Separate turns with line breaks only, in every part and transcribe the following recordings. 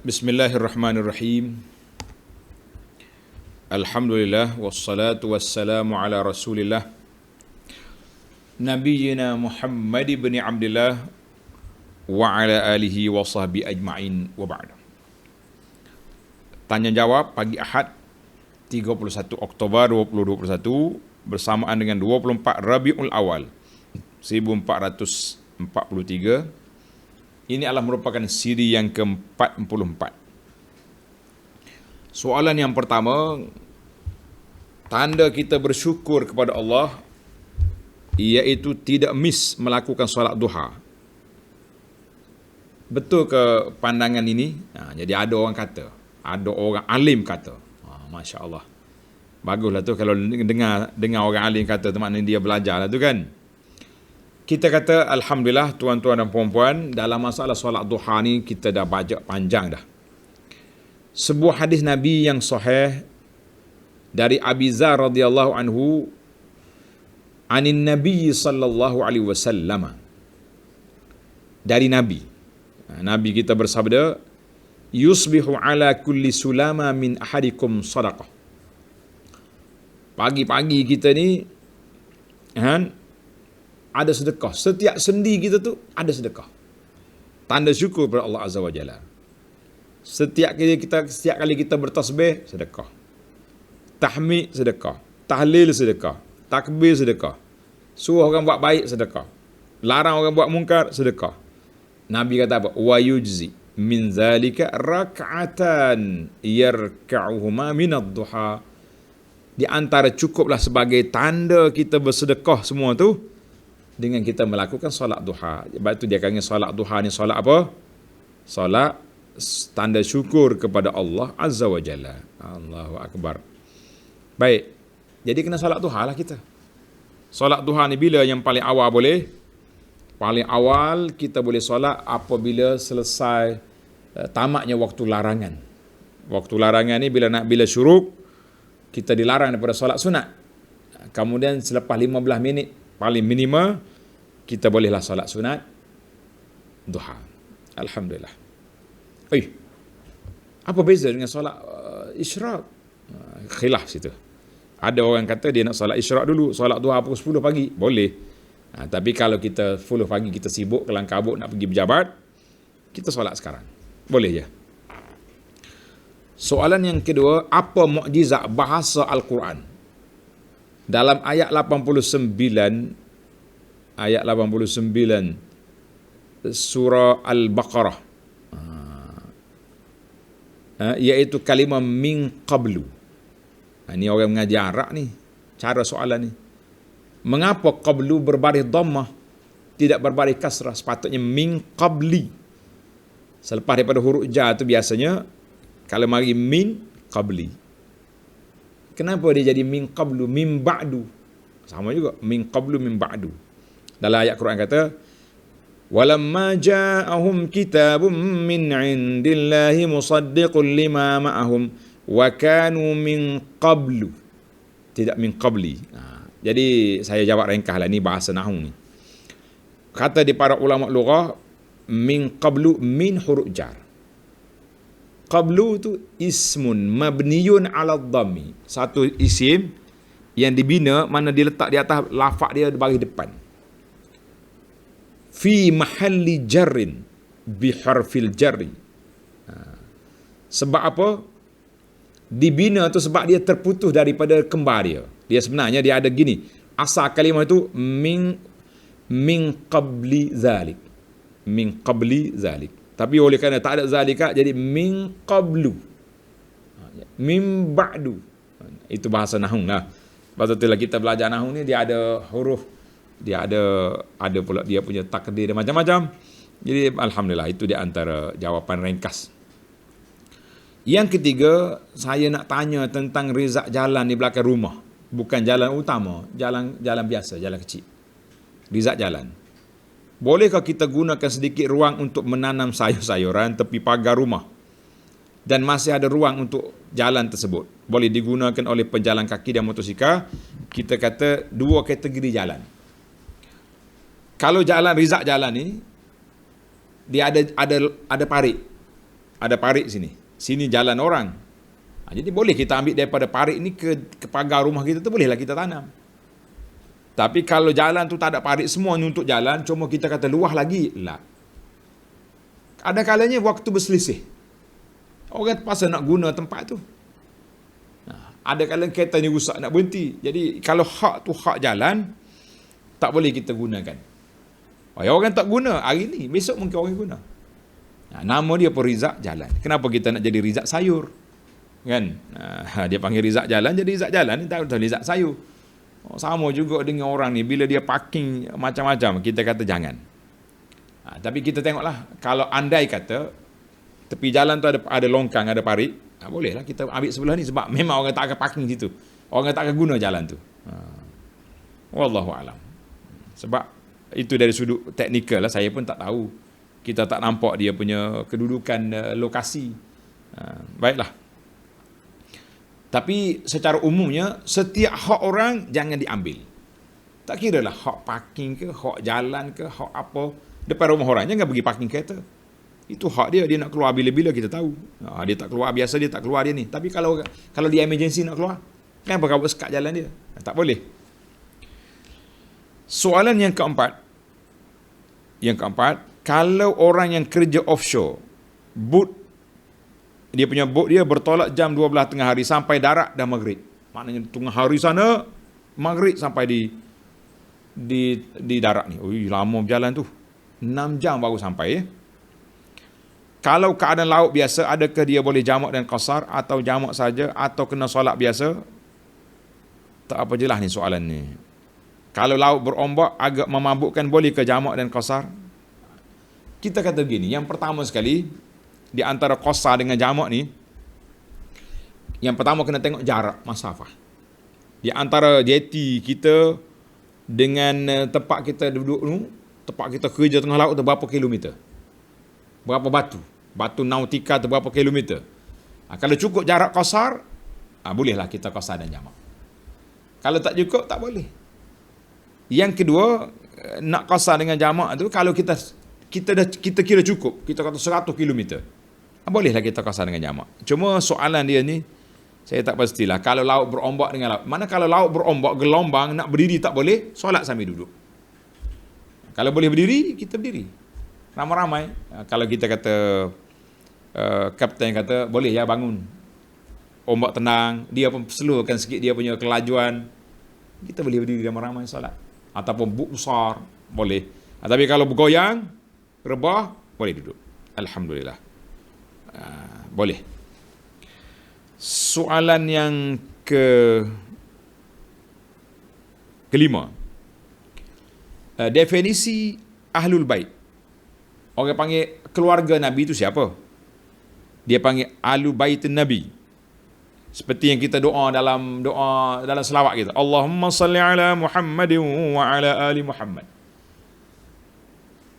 Bismillahirrahmanirrahim. Alhamdulillah wassalatu wassalamu ala Rasulillah Nabiyyina Muhammad ibn Abdullah wa ala alihi wa sahbihi ajma'in wa ba'da. Tanya jawab pagi Ahad 31 Oktober 2021 bersamaan dengan 24 Rabiul Awal 1443. Ini adalah merupakan siri yang ke-44. Soalan yang pertama, tanda kita bersyukur kepada Allah iaitu tidak miss melakukan solat duha. Betul ke pandangan ini? Jadi ada orang kata, ada orang alim kata. Masya Allah. Baguslah tu kalau dengar orang alim kata tu, maknanya dia belajar lah tu kan. Kita kata Alhamdulillah tuan-tuan dan puan-puan, dalam masalah solat duha ni kita dah baca panjang dah. Sebuah hadis Nabi yang sahih dari Abi Dzar radhiyallahu anhu anin Nabi sallallahu alaihi wasallam. Dari Nabi. Nabi kita bersabda, yusbihu ala kulli sulama min ahadikum sadaqah. Pagi-pagi kita ni ada sedekah. Setiap sendi kita tu ada sedekah. Tanda syukur kepada Allah Azza wa Jalla. Setiap kali kita bertasbih, sedekah. Tahmid, sedekah. Tahlil, sedekah. Takbir, sedekah. Suruh orang buat baik, sedekah. Larang orang buat mungkar, sedekah. Nabi kata apa? Wa yujzi min zalika rak'atan yarka'uhuma minad duha. Di antara cukuplah sebagai tanda kita bersedekah semua tu dengan kita melakukan solat duha. Sebab itu dia kata solat duha ni solat apa? Solat tanda syukur kepada Allah Azza wa Jalla. Allahu Akbar. Baik. Jadi kena solat duha lah kita. Solat duha ni bila yang paling awal boleh? Paling awal kita boleh solat apabila selesai tamatnya waktu larangan. Waktu larangan ni bila syuruk, kita dilarang daripada solat sunat. Kemudian selepas 15 minit paling minima kita bolehlah solat sunat duha. Alhamdulillah. Apa beza dengan solat isyraq? Khilaf situ. Ada orang kata dia nak solat isyraq dulu, solat duha pukul 10 pagi, boleh. Tapi kalau kita 10 pagi kita sibuk kelang kabut nak pergi berjabat, kita solat sekarang. Boleh je. Soalan yang kedua, apa mukjizat bahasa Al-Quran? Dalam ayat 89 surah Al-Baqarah, iaitu kalimah min qablu. Ini orang mengaji Arab ni, cara soalan ni. Mengapa qablu berbaris dhammah, tidak berbaris kasrah? Sepatutnya min qabli. Selepas daripada huruf jar tu biasanya kalau mari min qabli. Kenapa dia jadi min qablu, min ba'du? Sama juga, min qablu, min ba'du. Dalam ayat Quran kata, walamma ja'ahum kitabun min 'indillahi musaddiqun lima ma'ahum wa kanu min qablu. Tidak min qabli. Jadi saya jawab ringkaslah, ni bahasa nahwu ni. Kata di para ulama lughah, min qablu min huruf jar. Qablu tu ismun mabniyun ala dhammi. Satu isim yang dibina, mana diletak di atas lafaz dia di baris depan. Fi mahalli jarrin bi harfil jarri. Sebab apa? Dibina tu sebab dia terputus daripada kembar dia. Dia sebenarnya dia ada gini. Asal kalimah itu min qabli zalik. Min qabli zalik. Tapi oleh kerana tak ada zalika, jadi min qablu, min ba'du. Itu bahasa nahwu lah. Pasal itulah kita belajar nahwu ni, dia ada huruf, dia ada pula dia punya takdir dan macam-macam. Jadi alhamdulillah, itu di antara jawapan ringkas. Yang ketiga, saya nak tanya tentang rizak jalan di belakang rumah. Bukan jalan utama, jalan biasa, jalan kecil. Rizak jalan. Bolehkah kita gunakan sedikit ruang untuk menanam sayur-sayuran tepi pagar rumah? Dan masih ada ruang untuk jalan tersebut. Boleh digunakan oleh penjalan kaki dan motosikal. Kita kata dua kategori jalan. Kalau jalan rizak jalan ni, dia ada parit. ada parit sini. Sini jalan orang. Jadi boleh kita ambil daripada parit ni ke pagar rumah kita tu, bolehlah kita tanam. Tapi kalau jalan tu tak ada parit, semua untuk jalan, cuma kita kata luah lagi, lah. Ada kalanya waktu berselisih. Orang terpaksa nak guna tempat tu. Ada kalanya kereta ni rusak nak berhenti. Jadi kalau hak tu hak jalan, tak boleh kita gunakan. Orang tak guna hari ni, besok mungkin orang guna. Nama dia pun Rizak Jalan. Kenapa kita nak jadi Rizak Sayur? Kan? Dia panggil Rizak Jalan, jadi Rizak Jalan ni tak betul Rizak Sayur. Sama juga dengan orang ni, bila dia parking macam-macam, kita kata jangan. Tapi kita tengoklah, kalau andai kata tepi jalan tu ada longkang, ada parit, bolehlah kita ambil sebelah ni, sebab memang orang tak akan parking situ. Orang tak akan guna jalan tu. Wallahu alam. Sebab itu dari sudut teknikal lah, saya pun tak tahu. Kita tak nampak dia punya kedudukan lokasi. Baiklah. Tapi secara umumnya, setiap hak orang jangan diambil. Tak kira lah hak parking ke, hak jalan ke, hak apa. Depan rumah orang, jangan pergi parking kereta. Itu hak dia, dia nak keluar bila-bila kita tahu. Dia tak keluar, biasa dia tak keluar dia ni. Tapi kalau dia emergency nak keluar, kenapa kau sekat jalan dia? Tak boleh. Soalan yang keempat, kalau orang yang kerja offshore, dia punya boat dia bertolak jam 12 tengah hari sampai darat dah maghrib. Maknanya tengah hari sana, maghrib sampai di darat ni. Lama berjalan tu. 6 jam baru sampai. Kalau keadaan laut biasa, adakah dia boleh jamak dan qasar, atau jamak saja, atau kena solat biasa? Tak apa jelas ni soalan ni. Kalau laut berombak agak memabukkan, boleh ke jamak dan qasar? Kita kata begini, yang pertama sekali, di antara qasar dengan jamak ni, yang pertama kena tengok jarak, masafah. Di antara jeti kita dengan tempat kita duduk ni, tempat kita kerja tengah laut tu berapa kilometer? Berapa batu nautika tu berapa kilometer? Kalau cukup jarak qasar, bolehlah kita qasar dan jamak. Kalau tak cukup, tak boleh. Yang kedua, nak qasar dengan jamak tu, kalau kita kira cukup, kita kata 100 km, bolehlah kita qasar dengan jamak. Cuma soalan dia ni, saya tak pastilah. Kalau laut berombak dengan laut, mana kalau laut berombak, gelombang, nak berdiri tak boleh, solat sambil duduk. Kalau boleh berdiri, kita berdiri. Ramai-ramai. Kalau kita kata, kapten kata, boleh ya bangun. Ombak tenang, dia pun slowkan sikit dia punya kelajuan. Kita boleh berdiri ramai-ramai solat. Ataupun buk besar, boleh. Tapi kalau bergoyang, rebah, boleh duduk. Alhamdulillah. Boleh. Soalan yang kelima. Definisi Ahlul Bait. Orang panggil keluarga Nabi itu siapa? Dia panggil Ahlul Bait Nabi. Seperti yang kita doa dalam selawat kita. Allahumma salli ala Muhammadin wa ala ali Muhammad.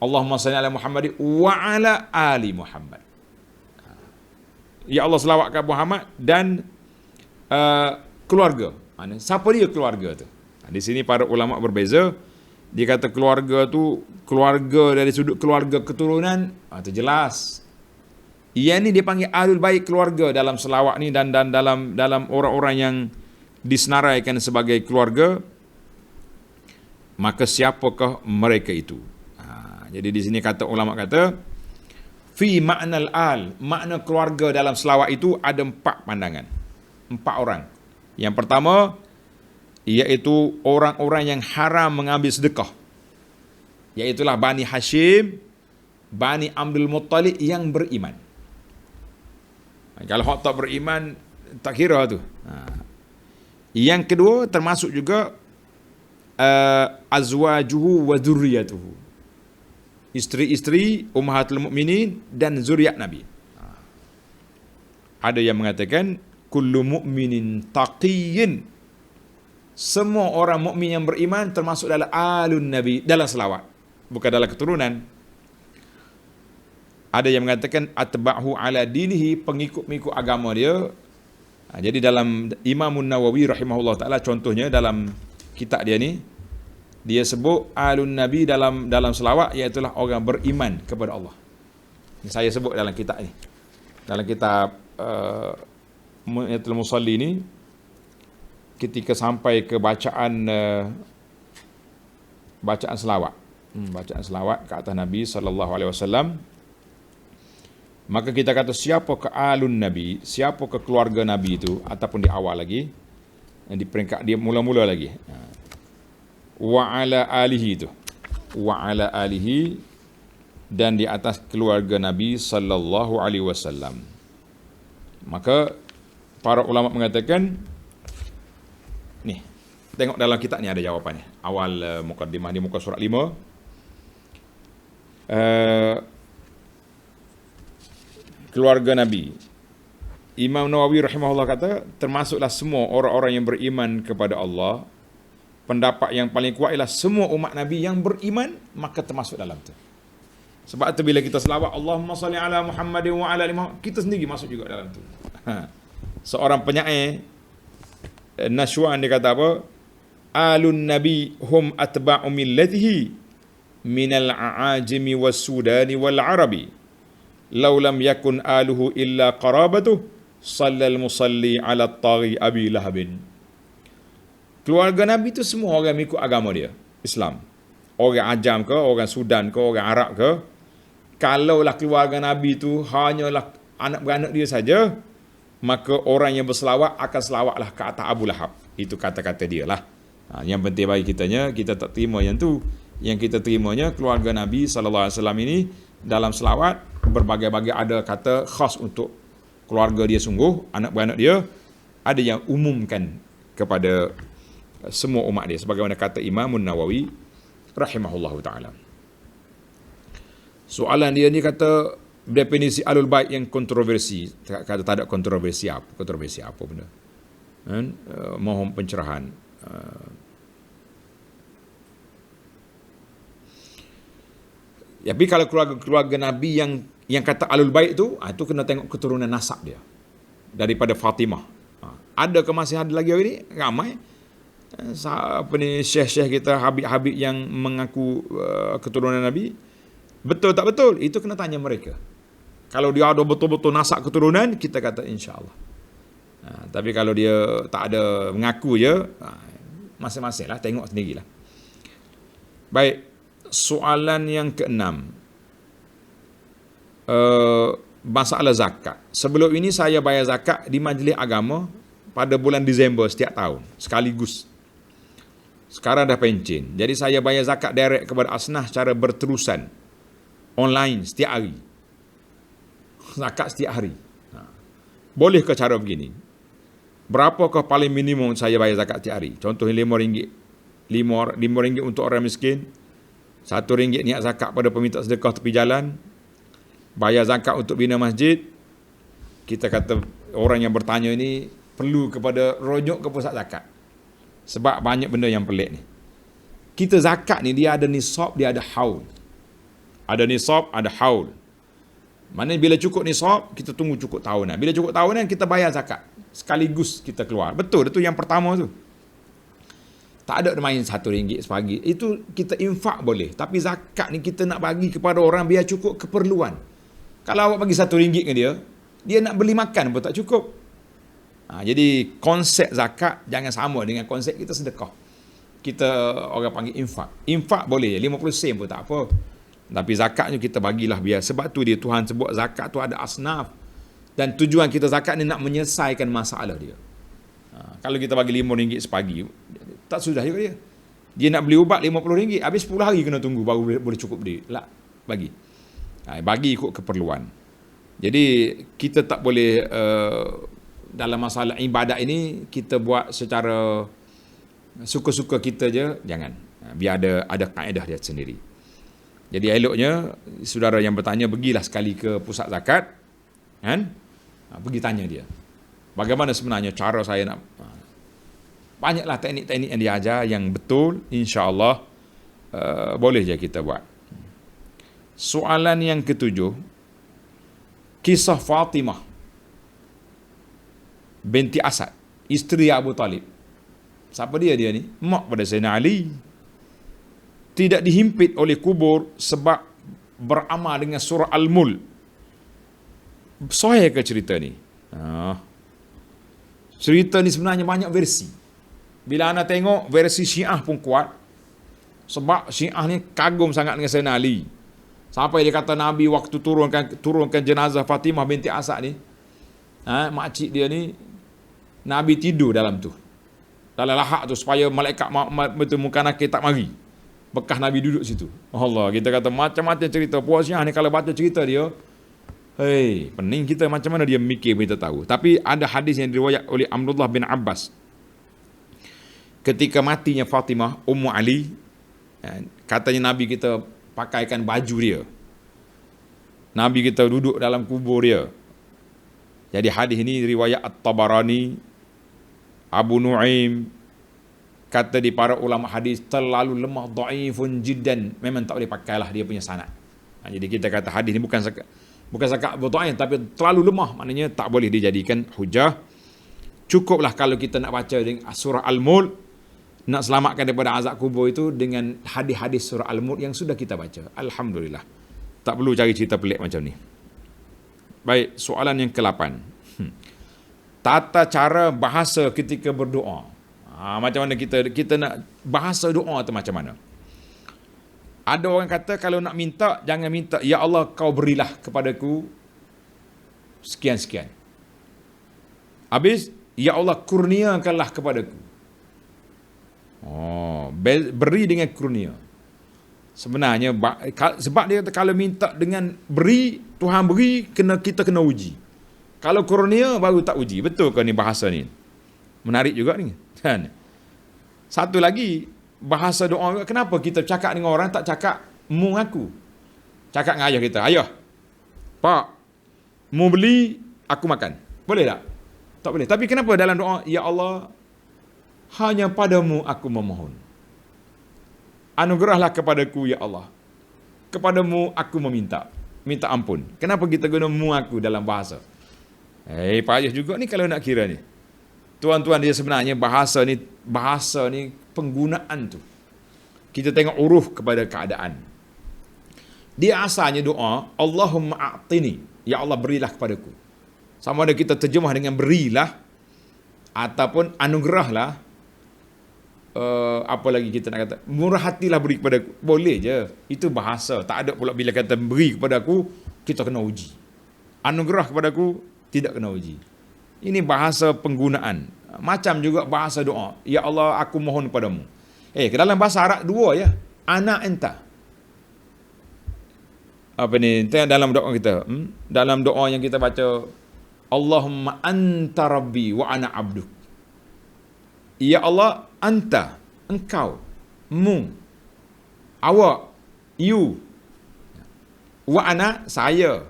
Allahumma salli ala Muhammadin wa ala ali Muhammad. Ya Allah selawatkan Muhammad dan keluarga. Siapa dia keluarga tu? Di sini para ulama berbeza. Dia kata keluarga tu, keluarga dari sudut keluarga keturunan, itu jelas. Ia ni dia panggil Ahlul Bait, keluarga dalam selawat ni, dan dalam orang-orang yang disenaraikan sebagai keluarga. Maka siapakah mereka itu? Jadi di sini kata ulama kata, fi ma'nal al, makna keluarga dalam selawat itu ada 4 pandangan. 4 orang. Yang pertama, iaitu orang-orang yang haram mengambil sedekah. Iaitulah Bani Hashim, Bani Abdul Muttalib yang beriman. Kalau hak tak beriman, tak kira tu. Yang kedua, termasuk juga azwajuhu wa dzurriyyatuhu. Isteri-isteri Ummahatul Mukminin dan zuriat Nabi. Ada yang mengatakan kullu mu'minin taqiyyin, semua orang mukmin yang beriman termasuk dalam alun Nabi, dalam selawat, bukan dalam keturunan. Ada yang mengatakan atba'hu ala dinihi, pengikut-pengikut agama dia. Jadi dalam Imam Nawawi rahimahullah ta'ala, contohnya dalam kitab dia ni, dia sebut alun Nabi dalam selawat, iaitulah orang beriman kepada Allah. Ini saya sebut dalam kitab ni. dalam kitab Mu'minatul Musalli ni, ketika sampai ke bacaan selawat, bacaan selawat ke atas Nabi sallallahu alaihi wasallam, maka kita kata siapa ke alun Nabi, siapa ke keluarga Nabi itu, ataupun di awal lagi, di peringkat dia mula-mula lagi, wa ala alihi itu, wa ala alihi, dan di atas keluarga Nabi sallallahu alaihi wasallam. Maka para ulama mengatakan, ni tengok dalam kitab ni ada jawapannya. Awal mukaddimah di muka surat 5. Keluarga Nabi. Imam Nawawi rahimahullah kata, termasuklah semua orang-orang yang beriman kepada Allah. Pendapat yang paling kuat ialah semua umat Nabi yang beriman, maka termasuk dalam tu. Sebab tu bila kita selawat Allahumma salli ala Muhammadin wa ala ali Muhammad, kita sendiri masuk juga dalam tu. Seorang penyair Nashwan dia kata apa? Alun Nabi hum atba'u millatihi minal a'ajimi was sudani wal arabi. Law lam yakun aluhu illa qarabatuh sallal musalli ala taghi abi lahabin. Keluarga Nabi tu semua orang ikut agama dia, Islam. Orang Ajam ke, orang Sudan ke, orang Arab ke. Kalaulah keluarga Nabi tu hanyalah anak beranak dia saja, maka orang yang berselawat akan selawatlah ke atas Abu Lahab. Itu kata-kata dia lah. Yang penting bagi kitanya, kita tak terima yang tu. Yang kita terimanya keluarga Nabi SAW ini dalam selawat berbagai-bagai, ada kata khas untuk keluarga dia sungguh, anak beranak dia, ada yang umumkan kepada semua umat dia, sebagaimana kata Imam Nawawi rahimahullahu ta'ala. Soalan dia ni kata definisi alul bait yang kontroversi. Kata tak ada kontroversi apa? Kontroversi apa benda? Mohon pencerahan. Tapi kalau keluarga Nabi yang kata alul bait tu, itu kena tengok keturunan nasab dia daripada Fatimah. Ada ke masih ada lagi hari ni? Ramai. Apa ni, syekh-syekh kita, habib-habib yang mengaku keturunan Nabi. Betul tak betul? Itu kena tanya mereka. Kalau dia ada betul-betul nasab keturunan, kita kata insya-Allah. Tapi kalau dia tak ada, mengaku je, masing-masing lah, tengok sendirilah. Baik, soalan yang ke-6. Masalah zakat. Sebelum ini saya bayar zakat di majlis agama pada bulan Disember setiap tahun, sekaligus. Sekarang dah pencen. Jadi saya bayar zakat direct kepada Asnah secara berterusan, online setiap hari. Zakat setiap hari. Boleh ke cara begini? Berapakah paling minimum saya bayar zakat setiap hari? Contohnya RM5. RM5 untuk orang miskin. RM1 niat zakat pada peminta sedekah tepi jalan. Bayar zakat untuk bina masjid. Kita kata orang yang bertanya ini perlu kepada rujuk ke pusat zakat. Sebab banyak benda yang pelik ni. Kita zakat ni dia ada nisab, dia ada haul. Ada nisab, ada haul. Maknanya bila cukup nisab, kita tunggu cukup tahunan. Bila cukup tahunan, kita bayar zakat. Sekaligus kita keluar. Betul, itu yang pertama tu. Tak ada main RM1 sepagi. Itu kita infak boleh. Tapi zakat ni kita nak bagi kepada orang biar cukup keperluan. Kalau awak bagi RM1 ke dia nak beli makan pun tak cukup. Jadi konsep zakat jangan sama dengan konsep kita sedekah. Kita orang panggil infak. Infak boleh, 50 sen pun tak apa. Tapi zakatnya kita bagilah biar. Sebab tu dia Tuhan sebut zakat tu ada asnaf. Dan tujuan kita zakat ni nak menyelesaikan masalah dia. Kalau kita bagi RM5 sepagi, tak sudah juga dia. Dia nak beli ubat RM50, habis 10 hari kena tunggu baru boleh cukup dia. Lah, bagi. Bagi ikut keperluan. Jadi kita tak boleh dalam masalah ibadat ini kita buat secara suka-suka kita je, jangan. Biar ada kaedah dia sendiri. Jadi eloknya saudara yang bertanya pergilah sekali ke pusat zakat, kan? Pergi tanya dia. Bagaimana sebenarnya cara saya nak, banyaklah teknik-teknik yang dia ajar yang betul, insya-Allah boleh je kita buat. Soalan yang ke-7, kisah Fatimah binti Asad, isteri Abu Talib. Siapa dia ni? Mak pada Sayyidina Ali. Tidak dihimpit oleh kubur sebab beramal dengan surah Al-Mulk. Sahih ke cerita ni? Cerita ni sebenarnya banyak versi. Bila anda tengok versi Syiah pun kuat, sebab Syiah ni kagum sangat dengan Sayyidina Ali. Sampai dia kata Nabi waktu turunkan jenazah Fatimah binti Asad ni, makcik dia ni, Nabi tidur dalam tu, dalam lahak tu, supaya malaikat betul muka nakir tak mari. Bekas Nabi duduk situ. Allah, kita kata macam-macam cerita. Puas Syiah ni kalau baca cerita dia, pening kita macam mana dia mikir kita tahu. Tapi ada hadis yang diriwayat oleh Abdullah bin Abbas. Ketika matinya Fatimah, Ummu Ali, katanya Nabi kita pakaikan baju dia. Nabi kita duduk dalam kubur dia. Jadi hadis ini riwayat At-Tabarani, Abu Nuaim, kata di para ulama hadis terlalu lemah, dhaifun jiddan, memang tak boleh pakailah dia punya sanad. Jadi kita kata hadis ini bukan zakat dhaif, tapi terlalu lemah, maknanya tak boleh dijadikan hujah. Cukuplah kalau kita nak baca dengan surah Al-Mulk, nak selamatkan daripada azab kubur itu dengan hadis-hadis surah Al-Mulk yang sudah kita baca. Alhamdulillah. Tak perlu cari cerita pelik macam ni. Baik, soalan yang ke-8. Tata cara bahasa ketika berdoa. Macam mana kita nak bahasa doa tu macam mana? Ada orang kata kalau nak minta, jangan minta ya Allah kau berilah kepadaku sekian-sekian. Habis ya Allah kurniakanlah kepadaku. Beri dengan kurnia. Sebenarnya sebab dia kata kalau minta dengan beri, Tuhan beri, kita kena uji. Kalau kurnia baru tak uji. Betul ke ni bahasa ni? Menarik juga ni kan. Satu lagi bahasa doa, kenapa kita cakap dengan orang tak cakap mu aku? Cakap dengan ayah kita, ayah, pak, mu beli aku makan. Boleh tak? Tak boleh. Tapi kenapa dalam doa ya Allah hanya padamu aku memohon, anugerahlah kepadaku ya Allah, kepadamu aku minta ampun. Kenapa kita guna mu aku dalam bahasa? Payah juga ni kalau nak kira ni. Tuan-tuan, dia sebenarnya bahasa ni penggunaan tu. Kita tengok uruf kepada keadaan. Dia asalnya doa Allahumma a'tini, ya Allah berilah kepadaku. Sama ada kita terjemah dengan berilah ataupun anugerahlah. Apa lagi kita nak kata, murah hatilah beri kepada aku. Boleh je, itu bahasa. Tak ada pula bila kata beri kepada aku kita kena uji, anugerah kepada aku tidak kena uji. Ini bahasa penggunaan. Macam juga bahasa doa, ya Allah aku mohon padamu. Dalam bahasa Arab dua ya, ana anta. Apa ni dalam doa kita, dalam doa yang kita baca Allahumma anta rabbi wa ana abduk. Ya Allah, anta, engkau, mu, awak, you, wa ana, saya,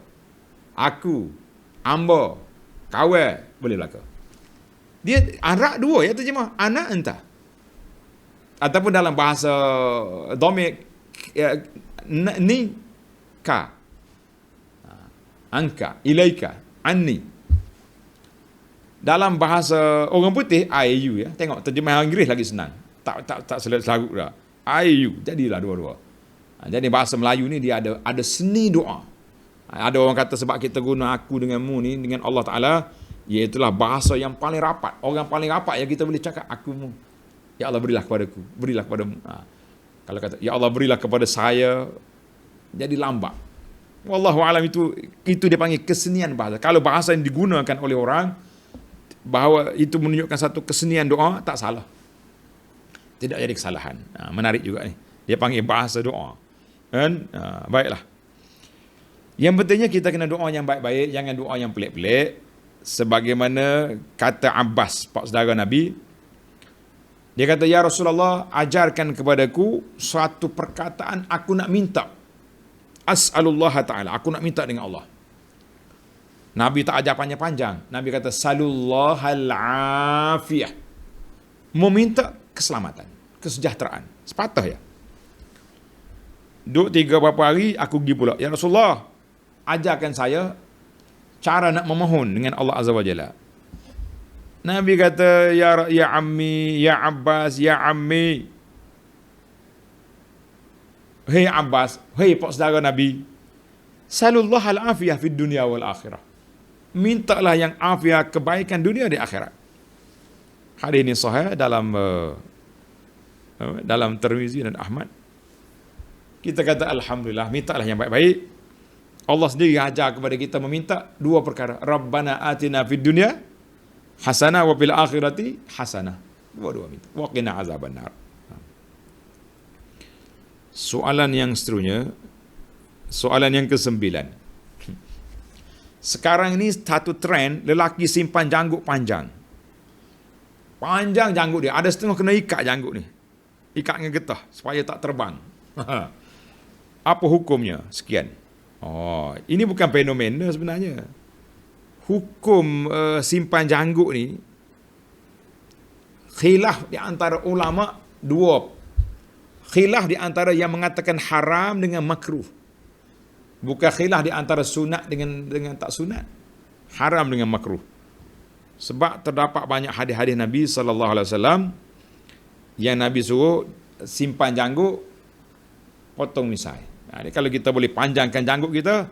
aku, amba, kawan, boleh belaka. Dia Arab dua ya terjemah, ana, anta. Ataupun dalam bahasa dhamir ni, ka, angka, ilaika, anni. Dalam bahasa orang putih IU ya. Tengok terjemahan Inggeris lagi senang. Tak selarut dah. IU jadilah dua-dua. Jadi bahasa Melayu ni dia ada seni doa. Ada orang kata sebab kita guna aku denganmu ni dengan Allah Taala, iaitulah bahasa yang paling rapat. Orang paling rapat yang kita boleh cakap akumu. Ya Allah berilah kepadaku, berilah kepadamu. Kalau kata ya Allah berilah kepada saya, jadi lambat. Wallahu alam, itu dia panggil kesenian bahasa. Kalau bahasa yang digunakan oleh orang bahawa itu menunjukkan satu kesenian doa, tak salah, tidak jadi kesalahan. Menarik juga ni, dia panggil bahasa doa kan. Baiklah, yang pentingnya kita kena doa yang baik-baik, jangan doa yang pelik-pelik. Sebagaimana kata Abbas, pak saudara Nabi, dia kata ya Rasulullah ajarkan kepadaku suatu perkataan aku nak minta, as'alullah ta'ala, aku nak minta dengan Allah. Nabi tak ajar panjang-panjang. Nabi kata salullahal afiyah, meminta keselamatan, kesejahteraan, sepatah ya. Duk 3 berapa hari aku pergi pula, ya Rasulullah ajarkan saya cara nak memohon dengan Allah Azza wa Jalla. Nabi kata ya ammi, ya Abbas, ya ammi, hei Abbas, hei pak saudara Nabi, salullahal afiyah fid dunya wal akhirah, mintalah yang afiat, kebaikan dunia di akhirat. Hadis ini sahih dalam Tirmizi dan Ahmad. Kita kata alhamdulillah, mintalah yang baik-baik. Allah sendiri ajar kepada kita meminta dua perkara. Rabbana atina fid dunya hasanah wa fil akhirati hasanah. Dua-dua minta. Wa qina azabannar. Soalan yang seterusnya, soalan yang ke-9. Sekarang ini satu trend lelaki simpan janggut panjang. Panjang janggut dia, ada setengah kena ikat janggut ni. Ikat dengan getah supaya tak terbang. Apa hukumnya? Sekian. Oh, ini bukan fenomena sebenarnya. Hukum simpan janggut ni khilaf di antara ulama dua. Khilaf di antara yang mengatakan haram dengan makruh. Bukan khilaf di antara sunat dengan tak sunat. Haram dengan makruh. Sebab terdapat banyak hadis-hadis Nabi sallallahu alaihi wasallam yang Nabi suruh simpan janggut, potong misai. Kalau kita boleh panjangkan janggut kita,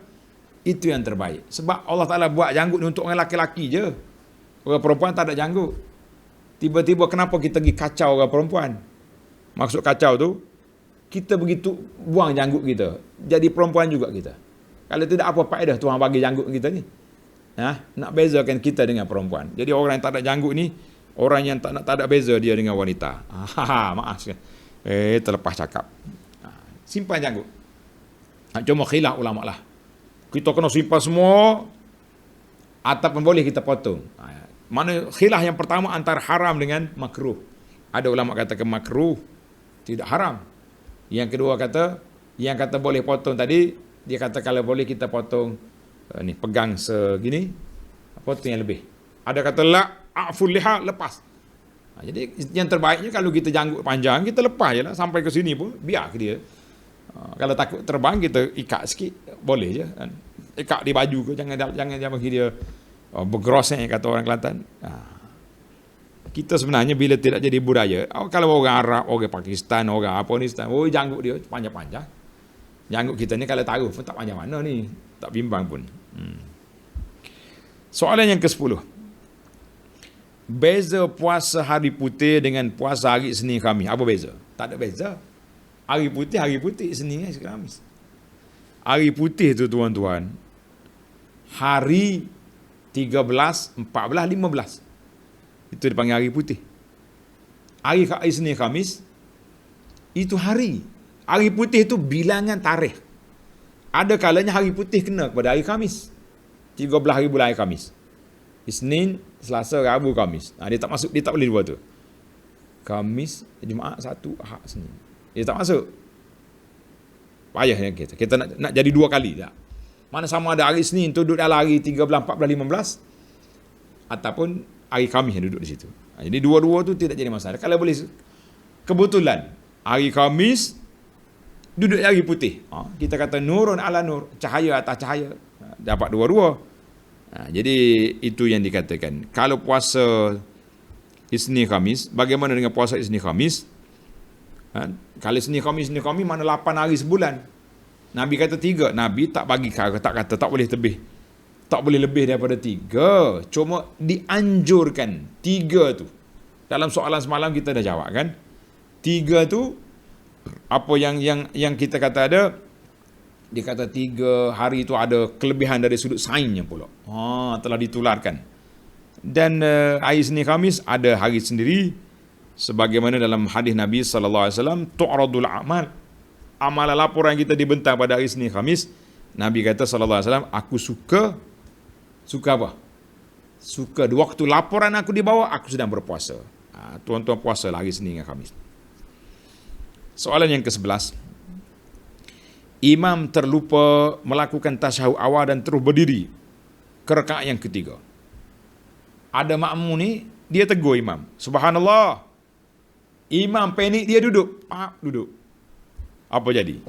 itu yang terbaik. Sebab Allah Ta'ala buat janggut ni untuk orang laki-laki je. Orang perempuan tak ada janggut. Tiba-tiba kenapa kita pergi kacau orang perempuan? Maksud kacau tu, kita begitu buang janggut kita. Jadi perempuan juga kita. Kalau tidak apa faedah Tuhan bagi janggut kita ni. Nak bezakan kita dengan perempuan. Jadi orang yang tak ada janggut ni, orang yang tak ada beza dia dengan wanita. Maaf. Terlepas cakap. Simpan janggut. Cuma khilaf ulama lah. Kita kena simpan semua ataupun boleh kita potong. Mana khilaf yang pertama antara haram dengan makruh. Ada ulama katakan makruh, tidak haram. Yang kedua yang kata boleh potong tadi, dia kata kalau boleh kita potong ni pegang segini, potong yang lebih. Ada kata la aful liha, lepas. Jadi yang terbaiknya kalau kita janggut panjang, kita lepas je lah sampai ke sini pun, biar ke dia. Kalau takut terbang, kita ikat sikit, boleh je. Ikat di baju ke, jangan bagi dia bergeroseng kata orang Kelantan. Kita sebenarnya bila tidak jadi budaya, kalau orang Arab, orang Pakistan, orang Afghanistan, janggut dia panjang-panjang. Janggut kita ni kalau taruh pun tak panjang mana ni, tak bimbang pun. Soalan yang ke-10. Beza puasa hari putih dengan puasa hari Senin Khamis, apa beza? Tak ada beza. Hari putih, Senin Khamis. Hari putih tu tuan-tuan, hari 13, 14, 15. Itu dipanggil hari putih. Hari Senin Khamis itu hari. Hari putih itu bilangan tarikh. Ada kalanya hari putih kena kepada hari Khamis. 13 hari bulan hari Khamis. Isnin, Selasa, Rabu, Khamis. Dia tak masuk, dia tak boleh buat tu. Khamis, Jumaat, Sabtu, Ahad, Senin. Dia tak masuk. Payah yang kita. Kita nak jadi dua kali tak? Mana sama ada hari Senin tu duduk dalam hari 13, 14, 15 ataupun hari Khamis yang duduk di situ. Jadi dua-dua tu tidak jadi masalah. Kalau boleh kebetulan hari Khamis duduk di hari putih. Kita kata nurun ala nur, cahaya atas cahaya. Dapat dua-dua. Jadi itu yang dikatakan. Kalau puasa Isnin Khamis, bagaimana dengan puasa Isnin Khamis? Kalau Isnin Khamis mana 8 hari sebulan. Nabi kata 3. Nabi tak bagi tak kata tak boleh lebih. Tak boleh lebih daripada 3. Cuma dianjurkan 3 tu. Dalam soalan semalam kita dah jawab kan. 3 tu apa yang kita kata ada, dia kata 3 hari itu ada kelebihan dari sudut sainsnya pula. Telah ditularkan. Dan hari Senin Khamis ada hari sendiri, sebagaimana dalam hadis Nabi sallallahu alaihi wasallam, tu'radul a'mal. Amalan laporan kita dibentang pada hari Senin Khamis. Nabi kata sallallahu alaihi wasallam, aku suka apa? Suka di waktu laporan aku dibawa, aku sedang berpuasa. Tuan-tuan puasa lah hari Senin dan Khamis. Soalan yang ke-11. Imam terlupa melakukan tasyahud awal dan terus berdiri ke rakaat yang ketiga. Ada makmum ni, dia tegur imam. Subhanallah. Imam panik, dia duduk. Duduk. Apa jadi?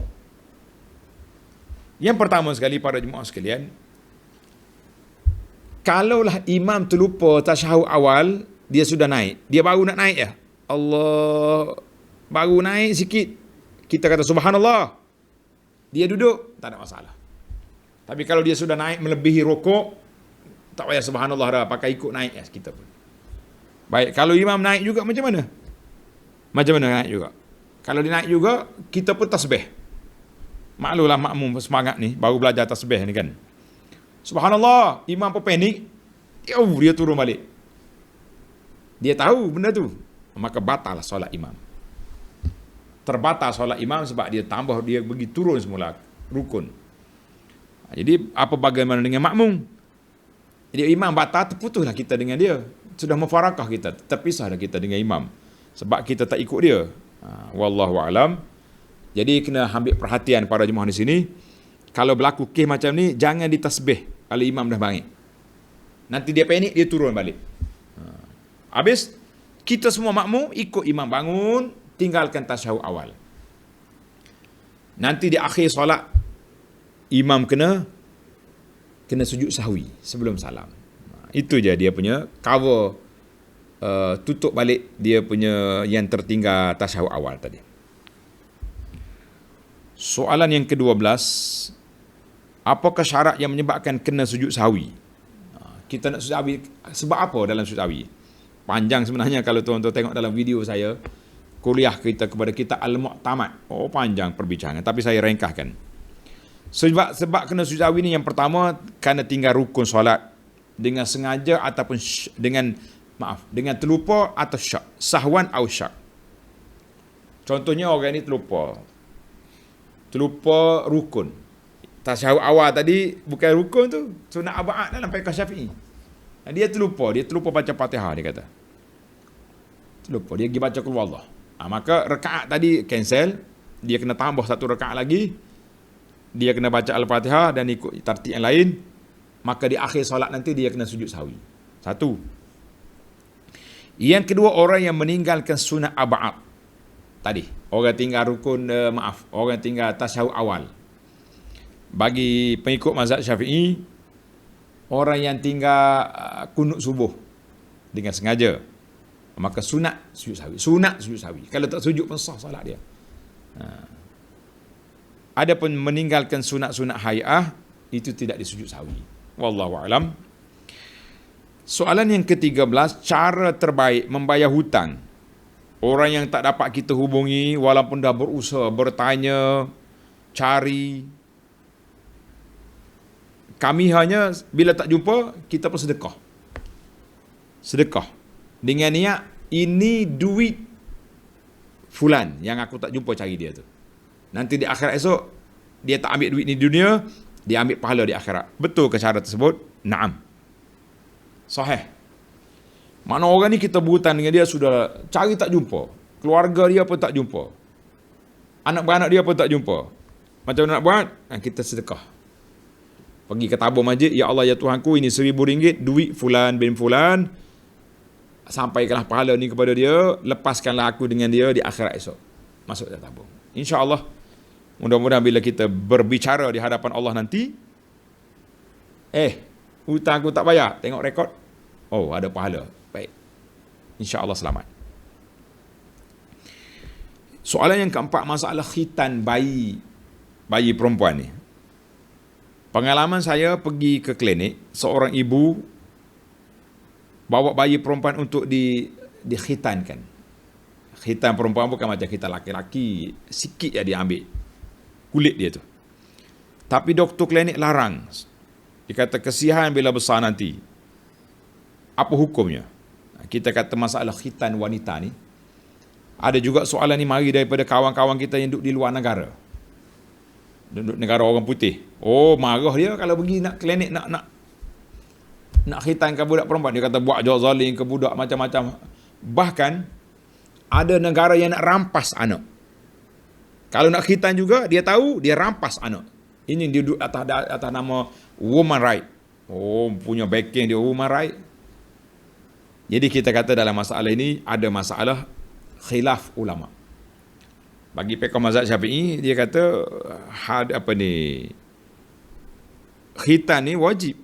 Yang pertama sekali para jemaah sekalian, kalaulah imam terlupa tasyahud awal, dia sudah naik. Dia baru nak naik ya. Allah, baru naik sikit. Kita kata subhanallah. Dia duduk, tak ada masalah. Tapi kalau dia sudah naik melebihi rukuk, Tak payah subhanallah dah, pakai ikut naik kita pun. Baik, kalau imam naik juga macam mana? Macam mana naik juga? Kalau dia naik juga, kita pun tasbih. Maklumlah makmum semangat ni, baru belajar tasbih ni kan. Subhanallah, imam pun panik. Dia turun balik. Dia tahu benda tu. Maka batal solat imam. Terbatal solat imam sebab dia pergi turun semula rukun. Jadi apa bagaimana dengan makmum? Jadi imam batal, terputuslah kita dengan dia. Sudah mufarakah kita, terpisahlah kita dengan imam. Sebab kita tak ikut dia. Wallahu a'lam. Jadi kena ambil perhatian para jemaah di sini. Kalau berlaku kes macam ni, jangan ditasbih kalau imam dah bangkit. Nanti dia panik, dia turun balik. Habis, kita semua makmum ikut imam bangun, tinggalkan tasyahud awal. Nanti di akhir solat, imam kena sujud sahwi sebelum salam. Itu je dia punya cover, tutup balik dia punya yang tertinggal tasyahud awal tadi. Soalan yang ke-12, apakah syarat yang menyebabkan kena sujud sahwi? Kita nak sujud sahwi sebab apa dalam sujud sahwi? Panjang sebenarnya kalau tuan-tuan tengok dalam video saya, kuliah kita kepada kitab Al-Mu'tamad. Panjang perbincangan, tapi saya ringkaskan. Sebab kena sujud sahwi ni, yang pertama kerana tinggal rukun solat dengan sengaja ataupun dengan terlupa atau syak, sahwan atau syak. Contohnya orang ni terlupa rukun. Tasyahud awal tadi bukan rukun tu, sunat aba'at dalam fiqh Syafi'i. Dia terlupa baca Fatihah, dia kata. Terlupa, dia pergi baca qul huwallah. Maka rakaat tadi cancel, dia kena tambah satu rakaat lagi. Dia kena baca Al-Fatihah dan ikut tartib yang lain. Maka di akhir solat nanti dia kena sujud sahwi. Satu. Yang kedua, orang yang meninggalkan sunat aba'at tadi. Orang tinggal rukun, orang tinggal tasyahud awal. Bagi pengikut mazhab Syafi'i, orang yang tinggal kunut subuh dengan sengaja, maka sunat sujud sahwi. Kalau tak sujud pun sah solat dia. Adapun meninggalkan sunat-sunat hay'ah, itu tidak disujud sahwi. Wallahu a'lam. Soalan yang ke-13, cara terbaik membayar hutang. Orang yang tak dapat kita hubungi walaupun dah berusaha bertanya, cari. Kami hanya bila tak jumpa, kita pun sedekah. Sedekah. Dengan niat, ini duit fulan yang aku tak jumpa, cari dia tu. Nanti di akhirat esok, dia tak ambil duit ni di dunia, dia ambil pahala di akhirat. Betul ke cara tersebut? Naam. Sahih. Mana orang ni kita berhutang dengan dia, sudah cari tak jumpa. Keluarga dia pun tak jumpa. Anak-beranak dia pun tak jumpa. Macam mana nak buat? Kita sedekah. Pergi ke tabung masjid, ya Allah ya Tuhanku, ini RM1,000 duit fulan bin fulan. Sampaikanlah pahala ni kepada dia, lepaskanlah aku dengan dia di akhirat esok. Masuk dalam tabung. InsyaAllah, mudah-mudahan bila kita berbicara di hadapan Allah nanti, hutang aku tak bayar, tengok rekod, ada pahala. Baik, InsyaAllah selamat. Soalan yang keempat, masalah khitan bayi perempuan ni. Pengalaman saya pergi ke klinik, seorang ibu bawa bayi perempuan untuk dikhitankan. Khitan perempuan bukan macam khitan laki-laki, sikit je dia ambil kulit dia tu. Tapi doktor klinik larang. Dia kata kesian bila besar nanti. Apa hukumnya? Kita kata masalah khitan wanita ni. Ada juga soalan ni mari daripada kawan-kawan kita yang duduk di luar negara. Duduk negara orang putih. Marah dia kalau pergi nak klinik nak khitankan budak perempuan. Dia kata buat jauh zalim ke budak macam-macam. Bahkan ada negara yang nak rampas anak. Kalau nak khitan juga, dia tahu dia rampas anak. Ini dia duduk atas nama woman right. Punya backing dia woman right. Jadi kita kata dalam masalah ini ada masalah khilaf ulama. Bagi fiqh mazhab Syafi'i, dia kata khitan ni wajib.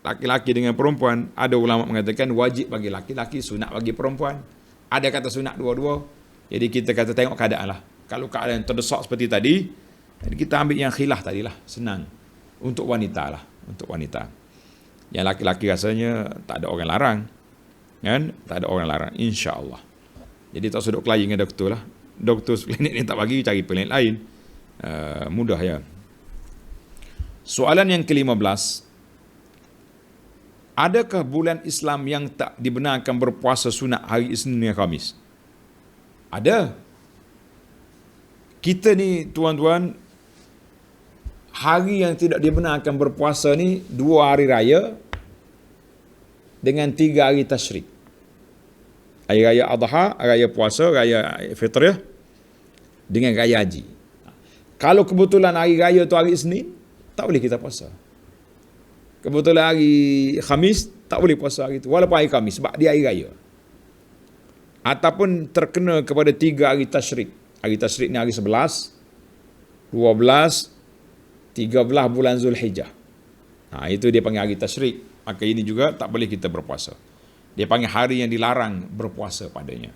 Laki-laki dengan perempuan, ada ulama mengatakan wajib bagi laki-laki, sunat bagi perempuan. Ada kata sunat dua-dua. Jadi kita kata tengok keadaan lah. Kalau keadaan terdesak seperti tadi, jadi kita ambil yang khilaf tadilah, senang. Untuk wanita lah, untuk wanita. Yang laki-laki rasanya tak ada orang larang. Kan? Tak ada orang larang, insya-Allah. Jadi tak usah duk kelahi dengan doktor lah. Doktor klinik ni tak bagi, cari klinik lain. Mudah ya. Soalan yang ke-15. Adakah bulan Islam yang tak dibenarkan berpuasa sunat hari Isnin dan Khamis? Ada. Kita ni tuan-tuan, hari yang tidak dibenarkan berpuasa ni 2 hari raya dengan 3 hari tasyrik. Hari raya Adha, raya puasa, raya fitrah dengan raya haji. Kalau kebetulan hari raya tu hari Isnin, tak boleh kita puasa. Kebetulan hari Khamis, tak boleh puasa hari itu. Walaupun hari Khamis, sebab dia hari raya. Ataupun terkena kepada 3 hari tasyrik. Hari tasyrik ni hari 11, 12, 13 bulan Zulhijjah. Itu dia panggil hari tasyrik. Maka ini juga tak boleh kita berpuasa. Dia panggil hari yang dilarang berpuasa padanya.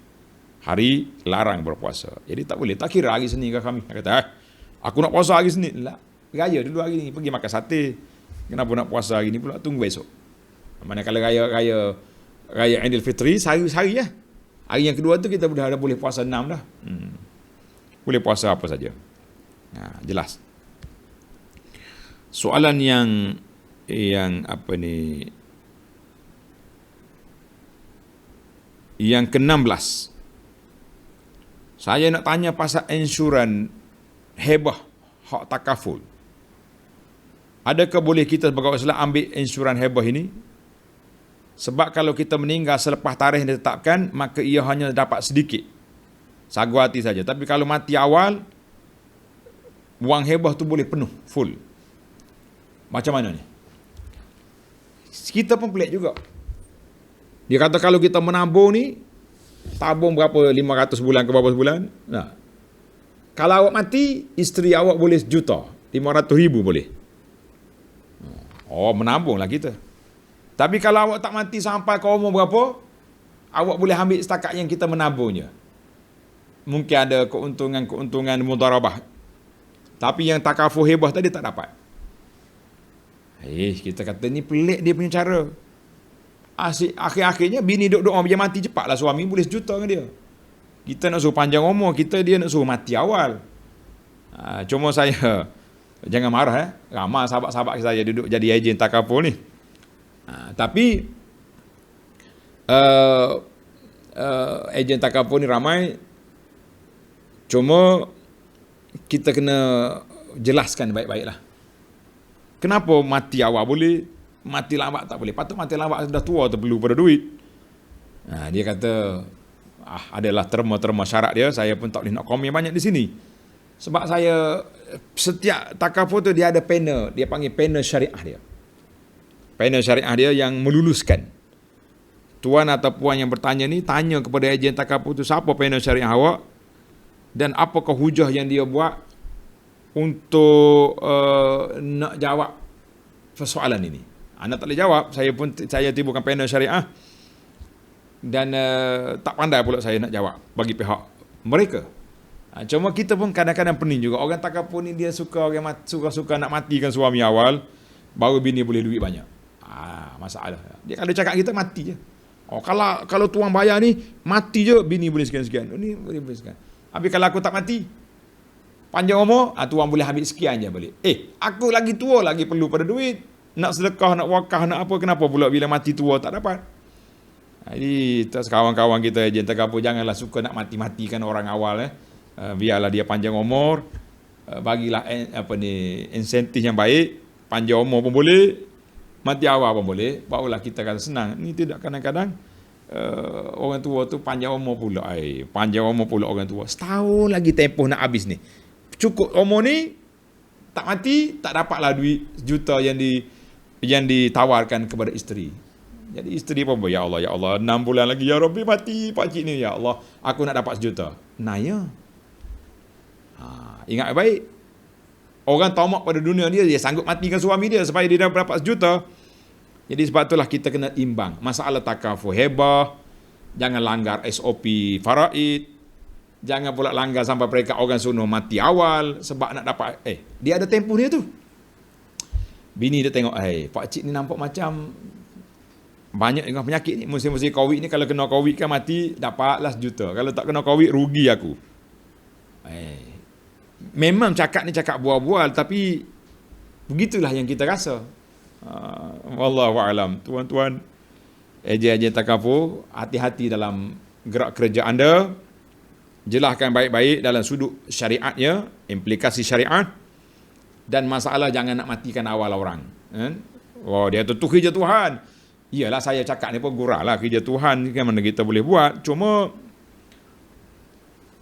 Hari larang berpuasa. Jadi tak boleh. Tak kira hari Senin ke Khamis. Dia kata, aku nak puasa hari Senin. Lah, raya dulu hari ni. Pergi makan sate. Kenapa nak puasa hari ni pula? Tunggu esok. Manakala raya Aidil Fitri, sehari-hari lah. Hari yang kedua tu kita dah boleh puasa 6 dah. Boleh puasa apa saja. Jelas. Soalan yang apa ni? Yang ke-16. Saya nak tanya pasal insuran hebah hak takaful. Adakah boleh kita sebagai orang Islam ambil insuran hebah ini? Sebab kalau kita meninggal selepas tarikh yang ditetapkan, maka ia hanya dapat sedikit. Sagu hati saja. Tapi kalau mati awal, wang hebah tu boleh penuh, full. Macam mana ni? Kita pun pelik juga. Dia kata kalau kita menabung ni, tabung berapa, 500 bulan ke berapa bulan? Nah. Kalau awak mati, isteri awak boleh sejuta, 500,000 boleh. Menabunglah kita. Tapi kalau awak tak mati sampai ke umur berapa, awak boleh ambil setakat yang kita menabungnya. Mungkin ada keuntungan mudharabah. Tapi yang takaful hebah tadi tak dapat. Kita kata ni pelik dia punya cara. Akhir-akhirnya bini duk doa biar mati cepatlah suami boleh sejuta dengan dia. Kita nak suruh panjang umur, dia nak suruh mati awal. Cuma saya jangan marah ramai sahabat-sahabat saya duduk jadi ejen takaful ni. Tapi ejen takaful ni ramai. Cuma kita kena jelaskan baik-baiklah. Kenapa mati awal boleh, mati lambat tak boleh? Patut mati lambat sudah tua tu perlu pada duit. Dia kata adalah terma-terma syarat dia. Saya pun tak boleh nak komen banyak di sini. Sebab saya setiap takaful tu dia ada panel, dia panggil panel syariah dia. Panel syariah dia yang meluluskan. Tuan atau puan yang bertanya ni tanya kepada ejen takaful tu siapa panel syariah awak dan apakah hujah yang dia buat untuk nak jawab persoalan ini. Anda tak boleh jawab, saya timbulkan panel syariah dan tak pandai pula saya nak jawab bagi pihak mereka. Cuma kita pun kadang-kadang pening juga. Orang takaful ni dia suka nak matikan suami awal, baru bini boleh duit banyak. Masalah. Dia kalau cakap kita mati je. Kalau tuang bayar ni mati je bini boleh sekian-sekian. Ni boleh sekian. Habis kalau aku tak mati, panjang umur, tuang boleh ambil sekian je boleh. Aku lagi tua lagi perlu pada duit. Nak sedekah, nak wakaf, nak apa, kenapa pula bila mati tua tak dapat? Jadi kawan-kawan kita ejen takaful janganlah suka nak mati-matikan orang awal. Biarlah dia panjang umur, bagilah insentif yang baik, panjang umur pun boleh, mati awal pun boleh, barulah kita kata senang. Ni tidak kadang-kadang orang tua tu panjang umur pula. Panjang umur pula orang tua. Setahun lagi tempoh nak habis ni. Cukup umur ni, tak mati, tak dapatlah duit juta yang ditawarkan kepada isteri. Jadi isteri pun ya Allah 6 bulan lagi ya Rabbi mati pakcik ni ya Allah, aku nak dapat sejuta. Naya. Ingat baik. Orang tamak pada dunia dia sanggup matikan suami dia supaya dia dapat sejuta. Jadi sebab itulah kita kena imbang. Masalah takaful hebah, jangan langgar SOP faraid, jangan pula langgar sampai mereka orang sunnah mati awal sebab nak dapat dia ada tempoh dia tu. Bini dia tengok, pak cik ni nampak macam banyak dengan penyakit ni. Musim-musim Covid ni, kalau kena Covid kan mati, dapatlah 1 juta. Kalau tak kena Covid, rugi aku. Memang cakap ni cakap bual-bual, tapi begitulah yang kita rasa. Wallahu a'lam. Tuan-tuan, ejen-ejen takaful, hati-hati dalam gerak kerja anda. Jelaskan baik-baik dalam sudut syariatnya, implikasi syariat, dan masalah jangan nak matikan awal orang. Dia tu kerja Tuhan. Iyalah, saya cakap ni pun gurau lah, kerja Tuhan kan mana kita boleh buat. Cuma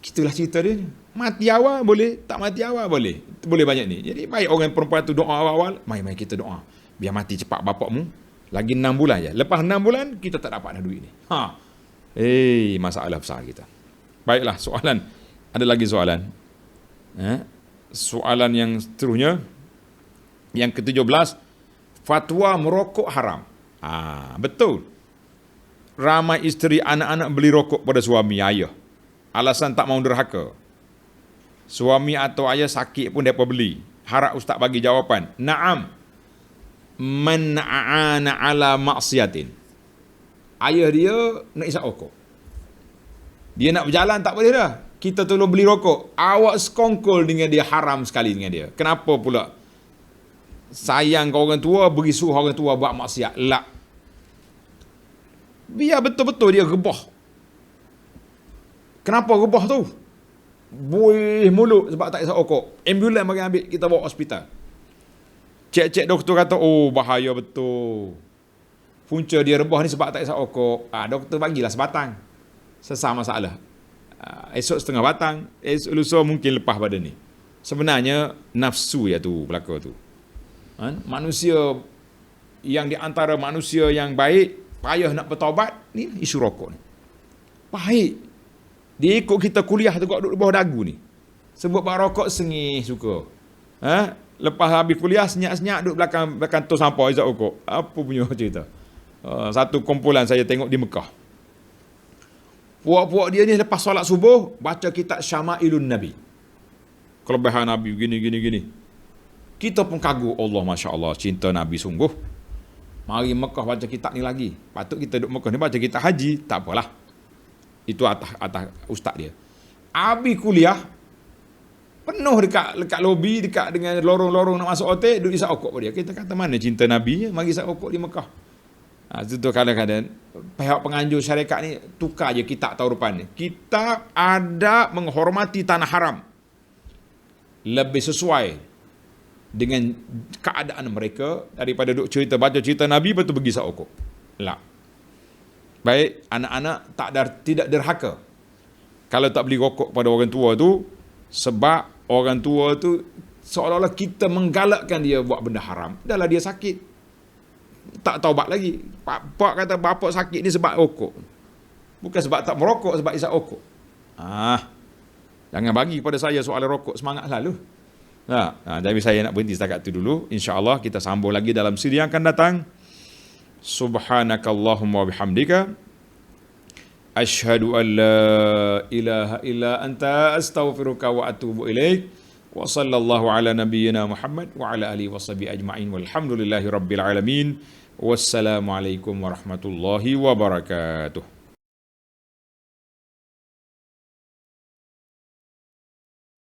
itulah cerita dia. Mati awal boleh, tak mati awal boleh. Boleh banyak ni. Jadi baik orang perempuan tu doa awal-awal, mari kita doa. Biar mati cepat bapakmu. Lagi 6 bulan je. Lepas 6 bulan, kita tak dapat dah duit ni. Masalah besar kita. Baiklah, soalan. Ada lagi soalan? Soalan yang seterusnya. Yang ke-17. Fatwa merokok haram. Betul. Ramai isteri anak-anak beli rokok pada suami ayah. Alasan tak mau derhaka. Suami atau ayah sakit pun mereka beli. Harap ustaz bagi jawapan. Naam. Man a'ana ala maksiatin. Ayah dia nak isap rokok. Dia nak berjalan tak boleh dah. Kita tolong beli rokok. Awak sekongkol dengan dia, haram sekali dengan dia. Kenapa pula? Sayang ke orang tua, beri suruh orang tua buat maksiat. La. Biar betul-betul dia rebah. Kenapa rebah tu? Buih mulut sebab tak isap rokok. Ambulans bagi ambil, kita bawa hospital. Cek-cek doktor kata, bahaya betul. Punca dia rebah ni sebab tak isap rokok. Doktor bagilah sebatang. Selesai masalah. Esok setengah batang, esok lusa mungkin lepas pada ni. Sebenarnya nafsu ya tu belaka tu. Manusia yang di antara manusia yang baik, payah nak bertaubat, ni isu rokok ni. Baik. Dia ikut kita kuliah tu kat duduk bawah dagu ni. Sebut bak rokok sengih suka. Lepas habis kuliah senyap-senyap duduk belakang tos sampah isap rokok. Apa punya cerita? Satu kumpulan saya tengok di Mekah. Puak-puak dia ni lepas solat subuh baca kitab Syama'ilun Nabi. Kelebihan Nabi gini. Kita pun kagum, Allah masya-Allah, cinta Nabi sungguh. Mari Mekah baca kitab ni lagi. Patut kita duduk Mekah ni baca kitab haji, tak apalah. Itu atas ustaz dia. Abi kuliah penuh dekat lobi, dekat dengan lorong-lorong nak masuk hotel, duduk isap rokok dia. Kita kata mana cinta Nabi, mari isap rokok di Mekah. Itu kadang-kadang pihak penganjur syarikat ni tukar je kitab tahun depan ni. Kitab adab menghormati tanah haram lebih sesuai dengan keadaan mereka daripada duk baca cerita Nabi betul pergi isap rokok. La. Baik, anak-anak tidak derhaka kalau tak beli rokok pada orang tua tu, sebab orang tua tu seolah-olah kita menggalakkan dia buat benda haram. Dahlah dia sakit, tak taubat lagi. Pak kata bapak sakit ni sebab rokok. Bukan sebab tak merokok, sebab isap rokok. Jangan bagi pada saya soalan rokok, semangat selalu. Jadi saya nak berhenti setakat itu dulu. InsyaAllah kita sambung lagi dalam siri yang akan datang. Subhanakallahumma bihamdika asyhadu an la ilaha illa anta astaghfiruka wa atubu ilaik. Wa sallallahu ala nabiyyina Muhammad wa ala alihi washabihi ajma'in walhamdulillahi rabbil alamin. Wassalamualaikum warahmatullahi wabarakatuh.